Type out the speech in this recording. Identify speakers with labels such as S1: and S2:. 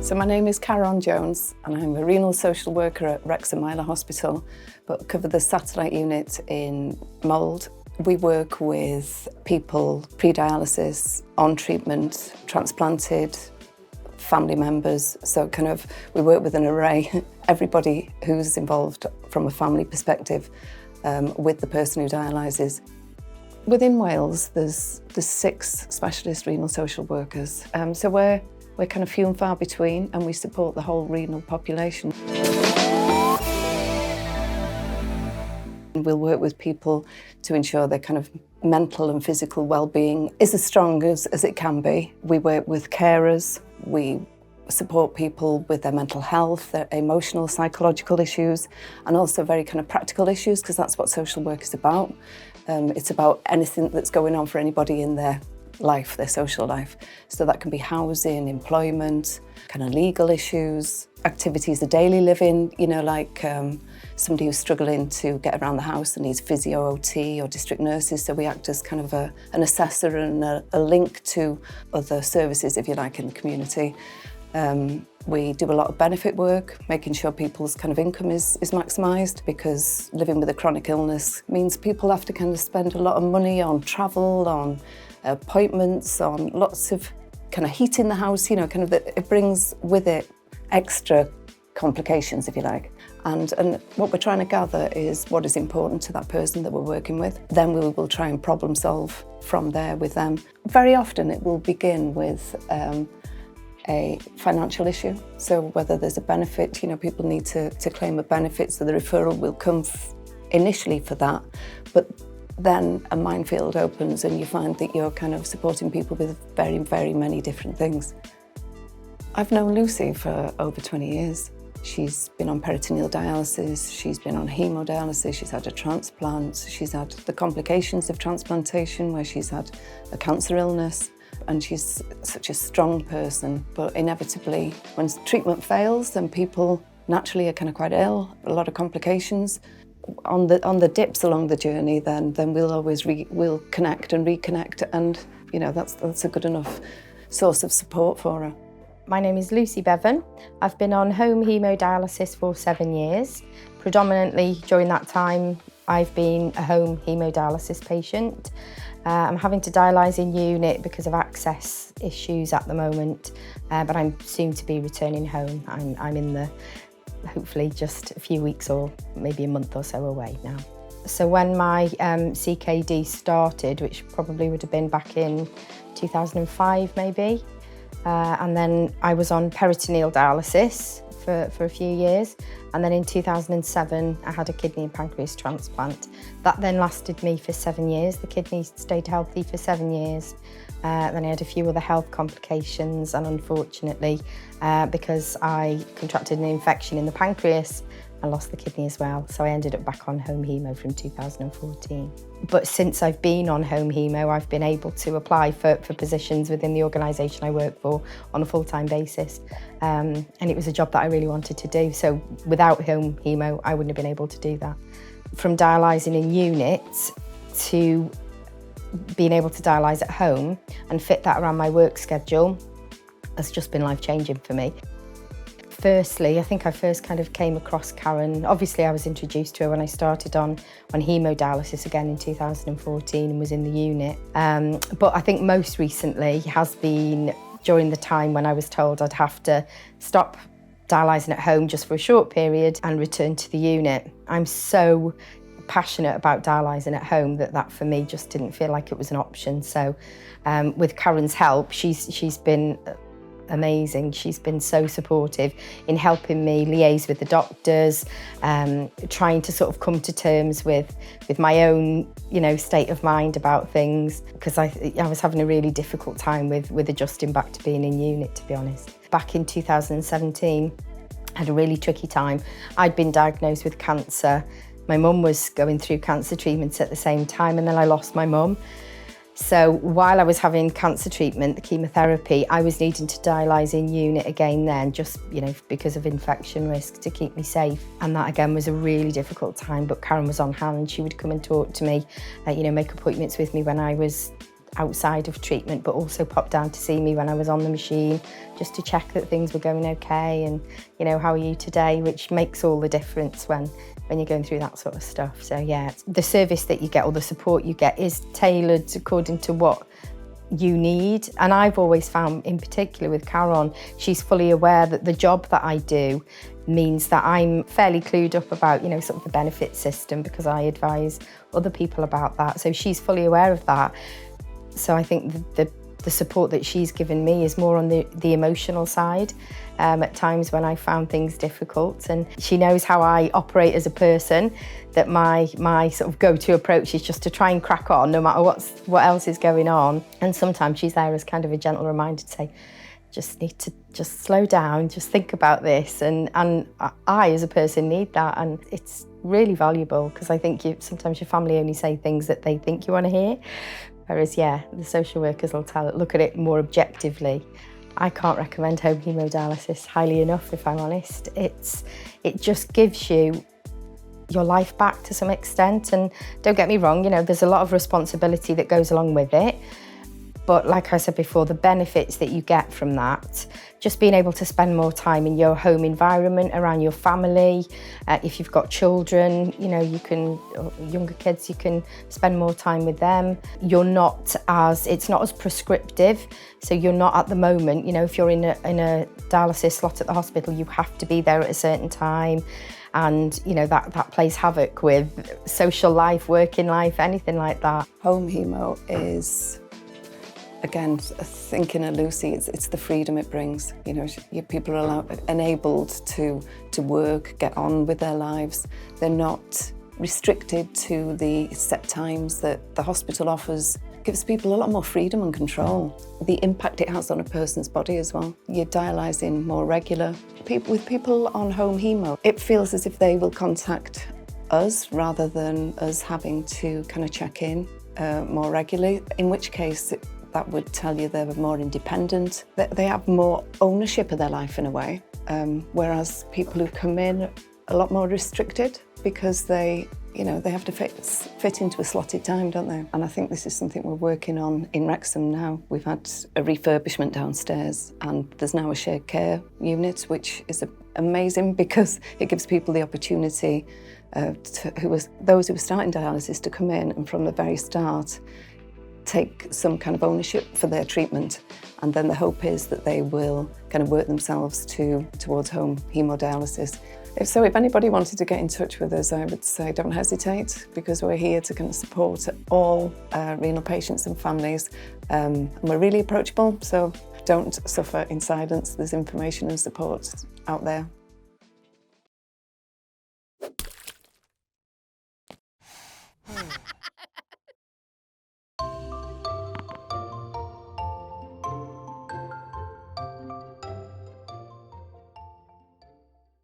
S1: So my name is Karen Jones and I'm a renal social worker at Wrexham Myler Hospital, but cover the satellite unit in Mould. We work with people pre-dialysis, on treatment, transplanted, family members, so we work with an array, everybody who's involved from a family perspective with the person who dialyses. Within Wales, there's 6 specialist renal social workers, so we're kind of few and far between, and we support the whole renal population. We'll work with people to ensure their kind of mental and physical well-being is as strong as it can be. We work with carers, we support people with their mental health, their emotional, psychological issues, and also very kind of practical issues, because that's what social work is about. It's about anything that's going on for anybody in their life, their social life. So that can be housing, employment, kind of legal issues, activities of daily living, you know, like somebody who's struggling to get around the house and needs physio, OT or district nurses. So we act as kind of an assessor and a link to other services, if you like, in the community. We do a lot of benefit work, making sure people's kind of income is maximised, because living with a chronic illness means people have to kind of spend a lot of money on travel, on appointments, on lots of kind of heat in the house, you know, kind of it brings with it extra complications, if you like. And what we're trying to gather is what is important to that person that we're working with. Then we will try and problem solve from there with them. Very often it will begin with a financial issue. So whether there's a benefit, you know, people need to claim a benefit, so the referral will come initially for that. But then a minefield opens and you find that you're kind of supporting people with very, very many different things. I've known Lucy for over 20 years. She's been on peritoneal dialysis, she's been on hemodialysis, she's had a transplant, she's had the complications of transplantation where she's had a cancer illness, and she's such a strong person. But inevitably, when treatment fails, then people naturally are kind of quite ill, a lot of complications. On the dips along the journey, then we'll always we'll connect and reconnect, and you know that's a good enough source of support for her.
S2: My name is Lucy Bevan. I've been on home hemodialysis for 7 years. Predominantly during that time, I've been a home hemodialysis patient. I'm having to dialyse in unit because of access issues at the moment, but I'm soon to be returning home. I'm in the hopefully just a few weeks or maybe a month or so away now. So when my CKD started, which probably would have been back in 2005 maybe, and then I was on peritoneal dialysis for a few years, and then in 2007 I had a kidney and pancreas transplant. That then lasted me for 7 years. The kidney stayed healthy for 7 years. Then I had a few other health complications, and unfortunately, because I contracted an infection in the pancreas, I lost the kidney as well. So I ended up back on home hemo from 2014. But since I've been on home hemo, I've been able to apply for positions within the organisation I work for on a full-time basis. And it was a job that I really wanted to do. So without home hemo, I wouldn't have been able to do that. From dialysing in units to being able to dialyse at home and fit that around my work schedule has just been life-changing for me. Firstly, I think I first kind of came across Karen. Obviously, I was introduced to her when I started on hemodialysis again in 2014 and was in the unit. But I think most recently has been during the time when I was told I'd have to stop dialysing at home just for a short period and return to the unit. I'm so passionate about dialysing at home that for me just didn't feel like it was an option. So with Karen's help, she's been amazing. She's been so supportive in helping me liaise with the doctors, trying to sort of come to terms with my own, you know, state of mind about things, because I was having a really difficult time with adjusting back to being in unit, to be honest. Back in 2017, I had a really tricky time. I'd been diagnosed with cancer. My mum was going through cancer treatments at the same time, and then I lost my mum. So while I was having cancer treatment, the chemotherapy, I was needing to dialyse in unit again then, just, you know, because of infection risk, to keep me safe. And that again was a really difficult time, but Karen was on hand. She would come and talk to me, you know, make appointments with me when I was outside of treatment, but also popped down to see me when I was on the machine, just to check that things were going okay and, you know, how are you today, which makes all the difference when you're going through that sort of stuff. So yeah, the service that you get or the support you get is tailored according to what you need. And I've always found, in particular with Karen, she's fully aware that the job that I do means that I'm fairly clued up about, you know, sort of the benefit system, because I advise other people about that. So she's fully aware of that. So I think the support that she's given me is more on the emotional side at times when I found things difficult. And she knows how I operate as a person, that my sort of go-to approach is just to try and crack on no matter what else is going on. And sometimes she's there as kind of a gentle reminder to say, just need to just slow down, just think about this. And I, as a person, need that. And it's really valuable, because I think sometimes your family only say things that they think you want to hear. Whereas, yeah, the social workers will look at it more objectively. I can't recommend home hemodialysis highly enough, if I'm honest. It just gives you your life back to some extent. And don't get me wrong, you know, there's a lot of responsibility that goes along with it. But like I said before, the benefits that you get from that, just being able to spend more time in your home environment, around your family. If you've got children, you know, or younger kids, you can spend more time with them. It's not as prescriptive. So you're not at the moment, you know, if you're in a dialysis slot at the hospital, you have to be there at a certain time. And, you know, that plays havoc with social life, working life, anything like that.
S1: Home hemo is, again, thinking of Lucy, it's the freedom it brings. You know, people are enabled to work, get on with their lives. They're not restricted to the set times that the hospital offers. It gives people a lot more freedom and control. The impact it has on a person's body as well. You're dialysing more regular. With people on home hemo, it feels as if they will contact us rather than us having to kind of check in more regularly, in which case that would tell you they're more independent. They have more ownership of their life in a way, whereas people who come in are a lot more restricted, because they have to fit into a slotted time, don't they? And I think this is something we're working on in Wrexham now. We've had a refurbishment downstairs, and there's now a shared care unit, which is amazing, because it gives people the opportunity, those who are starting dialysis, to come in and from the very start take some kind of ownership for their treatment. And then the hope is that they will kind of work themselves towards home hemodialysis. If anybody wanted to get in touch with us, I would say don't hesitate, because we're here to kind of support all renal patients and families. And we're really approachable, so don't suffer in silence. There's information and support out there.